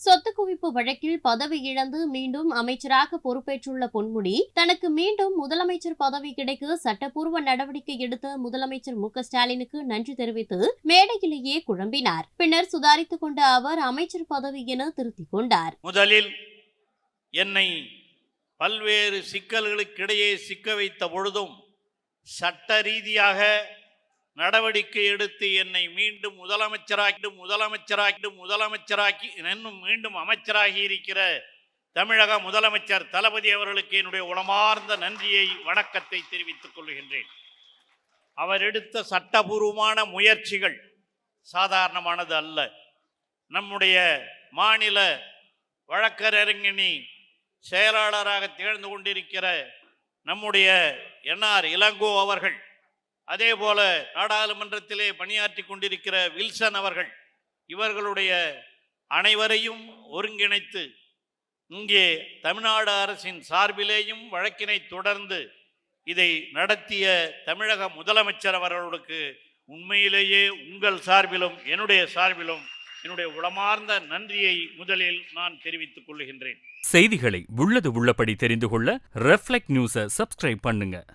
சொத்து குவிப்பு வழக்கில் பதவி இழந்து மீண்டும் அமைச்சராக பொறுப்பேற்றுள்ள பொன்முடி தனக்கு மீண்டும் முதலமைச்சர் பதவி கிடைக்க சட்டப்பூர்வ நடவடிக்கை எடுத்த முதலமைச்சர் மு.க.ஸ்டாலினுக்கு நன்றி தெரிவித்து மேடையிலேயே குழம்பினார். பின்னர் சுதாரித்துக் கொண்ட அவர் அமைச்சர் பதவி என திருத்திக் கொண்டார். முதலில் என்னை பல்வேறு சிக்கல்களுக்கிடையே சிக்க வைத்த பொழுதும் சட்ட ரீதியாக நடவடிக்கை எடுத்து என்னை மீண்டும் முதலமைச்சராக்கி இன்னும் மீண்டும் அமைச்சராகி இருக்கிற தமிழக முதலமைச்சர் தளபதி அவர்களுக்கு என்னுடைய உளமார்ந்த நன்றியை வணக்கத்தை தெரிவித்துக் கொள்கின்றேன். அவர் எடுத்த சட்டபூர்வமான முயற்சிகள் சாதாரணமானது அல்ல. நம்முடைய மாநில வழக்கறிஞரணி செயலாளராக திகழ்ந்து கொண்டிருக்கிற நம்முடைய என்ஆர் இளங்கோ அவர்கள், அதே போல நாடாளுமன்றத்திலே பணியாற்றி கொண்டிருக்கிற வில்சன் அவர்கள், இவர்களுடைய அனைவரையும் ஒருங்கிணைத்து இங்கே தமிழ்நாடு அரசின் சார்பிலேயும் வழக்கினை தொடர்ந்து இதை நடத்திய தமிழக முதலமைச்சர் அவர்களுக்கு உண்மையிலேயே உங்கள் சார்பிலும் என்னுடைய சார்பிலும் என்னுடைய உளமார்ந்த நன்றியை முதலில் நான் தெரிவித்துக் கொள்கின்றேன். செய்திகளை உள்ளது உள்ளபடி தெரிந்து கொள்ள ரெஃப்ளெக்ட் நியூஸை சப்ஸ்கிரைப் பண்ணுங்க.